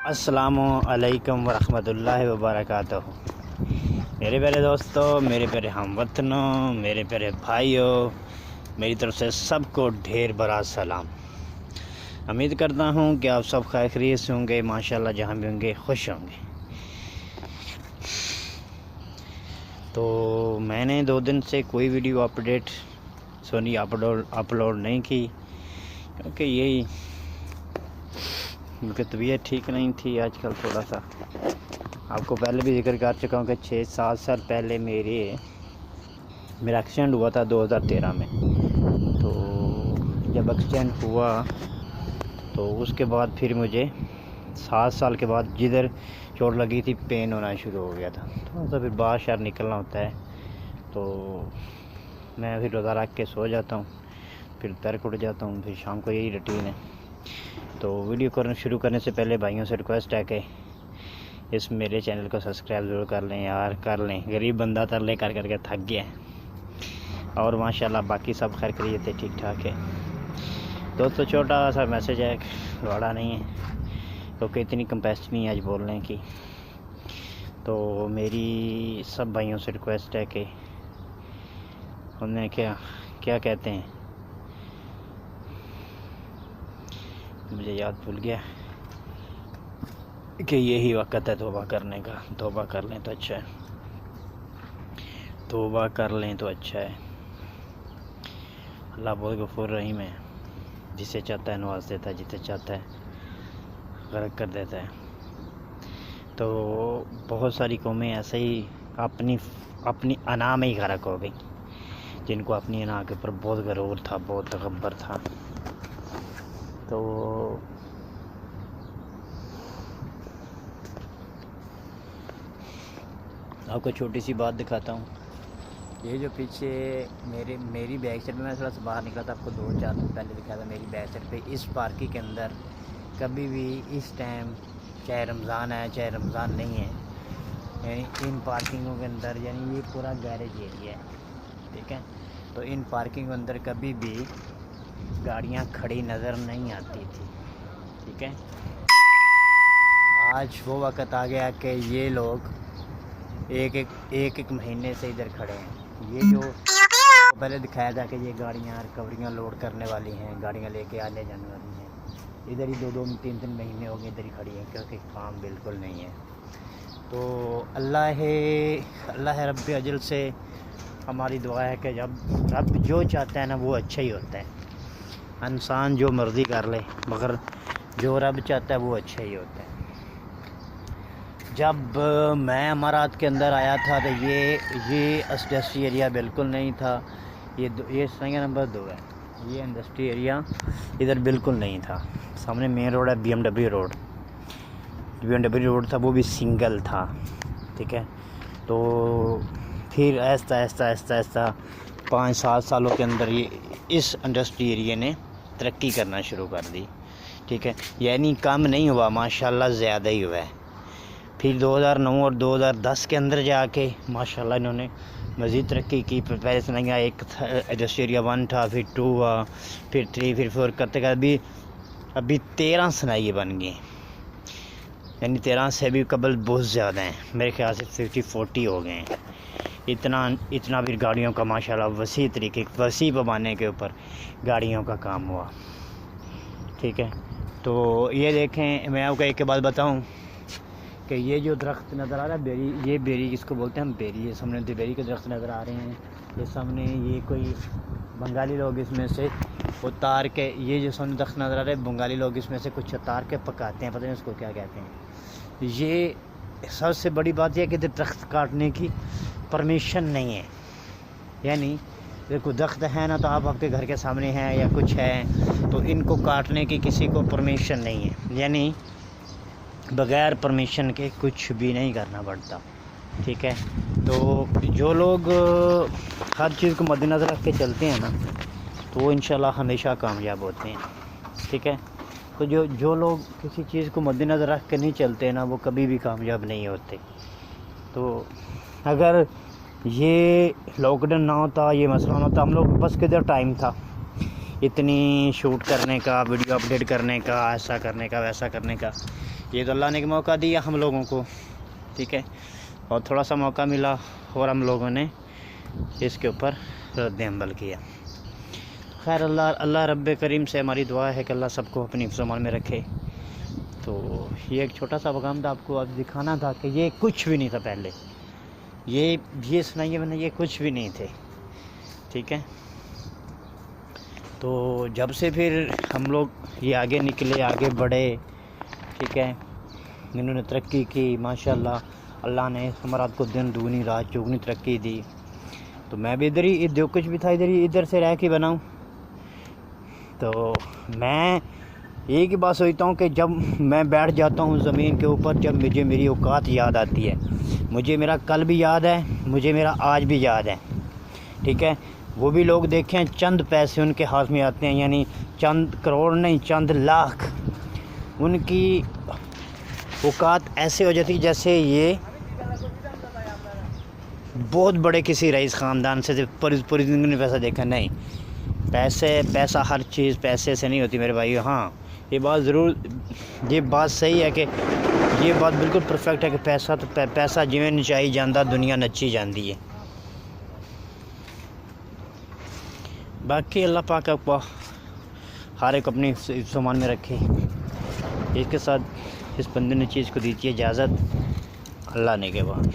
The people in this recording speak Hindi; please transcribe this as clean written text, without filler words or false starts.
अस्सलामुअलैकुम वरहमतुल्लाहि वबरकातुहू। मेरे प्यारे दोस्तों, मेरे प्यारे हमवतनों, मेरे प्यारे भाइयों, मेरी तरफ से सबको ढेर बड़ा सलाम। उम्मीद करता हूँ कि आप सब खैर खैरियत से होंगे, माशाल्लाह जहाँ भी होंगे खुश होंगे। तो मैंने 2 दिन से कोई वीडियो अपलोड नहीं की, क्योंकि यही उनकी तबीयत ठीक नहीं थी आजकल। थोड़ा सा आपको पहले भी जिक्र कर चुका हूँ कि 6-7 साल पहले मेरा एक्सीडेंट हुआ था 2013 में। तो जब एक्सीडेंट हुआ तो उसके बाद फिर मुझे 7 साल के बाद जिधर चोट लगी थी पेन होना शुरू हो गया था। थोड़ा सा फिर बाहर शहर निकलना होता है, तो मैं फिर रोज़ा रख के सो जाता हूँ, फिर तड़क उठ जाता हूँ, फिर शाम को यही रूटीन है। तो वीडियो शुरू करने से पहले भाइयों से रिक्वेस्ट है कि इस मेरे चैनल को सब्सक्राइब ज़रूर कर लें यार, कर लें। गरीब बंदा तरले कर करके थक गया है, और माशाल्लाह बाकी सब खैर खैरियत है, ठीक ठाक है। दोस्तों छोटा सा मैसेज है, बड़ा नहीं है, क्योंकि इतनी कैपेसिटी नहीं आज बोलने की। तो मेरी सब भाइयों से रिक्वेस्ट है कि उन्हें क्या कहते हैं, मुझे याद भूल गया, कि यही वक्त है तौबा करने का। तौबा कर लें तो अच्छा है, तौबा कर लें तो अच्छा है। अल्लाह बहुत गफूर रहीम है, जिसे चाहता है नवाज देता है, जिसे चाहता है गर्क कर देता है। तो बहुत सारी कौमें ऐसे ही अपनी अना में ही गर्क हो गई, जिनको अपनी अना के ऊपर बहुत गरूर था, बहुत तकब्बर था। तो आपको छोटी सी बात दिखाता हूँ। ये जो पीछे मेरी बैक साइड में, मैं थोड़ा सा बाहर निकला था, आपको 2-4 दिन पहले दिखाया था। मेरी बैक साइड पे इस पार्किंग के अंदर कभी भी इस टाइम, चाहे रमज़ान है चाहे रमज़ान नहीं है, यानी इन पार्किंगों के अंदर, यानी ये पूरा गैरेज एरिया है, ठीक है। तो इन पार्किंग के अंदर कभी भी गाड़ियाँ खड़ी नज़र नहीं आती थी, ठीक है। आज वो वक़्त आ गया कि ये लोग एक महीने से इधर खड़े हैं। ये जो पहले दिखाया था कि ये गाड़ियाँ रिकवरियाँ लोड करने वाली हैं, गाड़ियाँ लेके आने जाने वाली हैं, इधर ही 2-3 महीने हो गए इधर ही खड़ी हैं, क्योंकि काम बिल्कुल नहीं है। तो अल्लाह रब्बे अजल से हमारी दुआ है कि जब रब जो चाहता है ना वो अच्छा ही होता है। इंसान जो मर्ज़ी कर ले, मगर जो रब चाहता है वो अच्छा ही होता है। जब मैं अमारात के अंदर आया था तो ये इंडस्ट्री एरिया बिल्कुल नहीं था। ये संख्या नंबर 2 है, ये इंडस्ट्री एरिया इधर बिल्कुल नहीं था। सामने मेन रोड है, BMW रोड था, वो भी सिंगल था, ठीक है। तो फिर ऐसा 5-7 सालों के अंदर ये इस इंडस्ट्री एरिया ने तरक्की करना शुरू कर दी, ठीक है। यानी कम नहीं हुआ, माशाल्लाह ज़्यादा ही हुआ है। फिर 2009 और 2010 के अंदर जाके माशाल्लाह इन्होंने मज़ीद तरक्की की। पहले से नहीं, एक इंडस्ट्री एरिया 1 था, फिर 2 हुआ, फिर 3, फिर 4 करते करते अभी 13 सनाइए बन गए। यानी 13 से भी कबल बहुत ज़्यादा हैं, मेरे ख्याल से 50-40 हो गए हैं। इतना फिर गाड़ियों का माशाल्लाह वसी पैमाने के ऊपर गाड़ियों का काम हुआ, ठीक है। तो ये देखें, मैं आपको एक बात बताऊं कि ये जो दरख्त नज़र आ रहा है ये बेरी जिसको बोलते हैं हम बेरी, ये सामने तो बेरी के दरख्त नज़र आ रहे हैं। ये सामने ये कोई बंगाली लोग इसमें से उतार के, ये जो सामने दरख्त नज़र आ रहे हैं, बंगाली लोग इसमें से कुछ उतार के पकाते हैं, पता नहीं उसको क्या कहते हैं। ये सबसे बड़ी बात यह है कि दरख्त काटने की परमिशन नहीं है। यानी देखो दरख्त है ना, तो आप आपके घर के सामने हैं या कुछ है, तो इनको काटने की किसी को परमिशन नहीं है। यानी बग़ैर परमिशन के कुछ भी नहीं करना पड़ता, ठीक है। तो जो लोग हर चीज़ को मद्देनज़र रख के चलते हैं ना, तो वो इंशाल्लाह हमेशा कामयाब होते हैं, ठीक है। तो जो लोग किसी चीज़ को मद्देनज़र रख के नहीं चलते ना, वो कभी भी कामयाब नहीं होते। तो अगर ये लॉकडाउन ना होता, ये मसला ना होता, हम लोग बस किधर टाइम था इतनी शूट करने का, वीडियो अपडेट करने का, ऐसा करने का, वैसा करने का। ये तो अल्लाह ने मौका दिया हम लोगों को, ठीक है, और थोड़ा सा मौका मिला और हम लोगों ने इसके ऊपर रद्द अमल किया। खैर अल्लाह रब्बे करीम से हमारी दुआ है कि अल्लाह सबको अपनी हिफ्ज़-ओ-अमान में रखे। तो ये एक छोटा सा पैगाम था, आपको आज दिखाना था कि ये कुछ भी नहीं था पहले, ये सुनाइए मैंने, ये कुछ भी नहीं थे, ठीक है। तो जब से फिर हम लोग ये आगे निकले, आगे बढ़े, ठीक है, इन्होंने तरक्की की माशाल्लाह, अल्लाह ने हमारा को दिन दुगनी रात चौगनी तरक्की दी। तो मैं भी इधर ही, जो कुछ भी था इधर से रह के बनाऊँ। तो मैं एक ही बात सोचता हूँ कि जब मैं बैठ जाता हूँ ज़मीन के ऊपर, जब मुझे मेरी औकात याद आती है, मुझे मेरा कल भी याद है, मुझे मेरा आज भी याद है, ठीक है। वो भी लोग देखें चंद पैसे उनके हाथ में आते हैं, यानी चंद करोड़ नहीं, चंद लाख, उनकी औकात ऐसे हो जाती जैसे ये बहुत बड़े किसी रईस ख़ानदान से पूरी ज़िंदगी ने पैसा देखा नहीं। पैसा हर चीज़ पैसे से नहीं होती मेरे भाई। हाँ, ये बात सही है कि ये बात बिल्कुल परफेक्ट है कि पैसा जिवें नचाई जाता दुनिया नची जाती है। बाकी अल्लाह पाक आपको हर एक अपनी हिफ्ज़-ओ-अमान में रखे। इसके साथ इस बंदे ने चीज़ को दी थी इजाज़त, अल्लाह ने के बाद।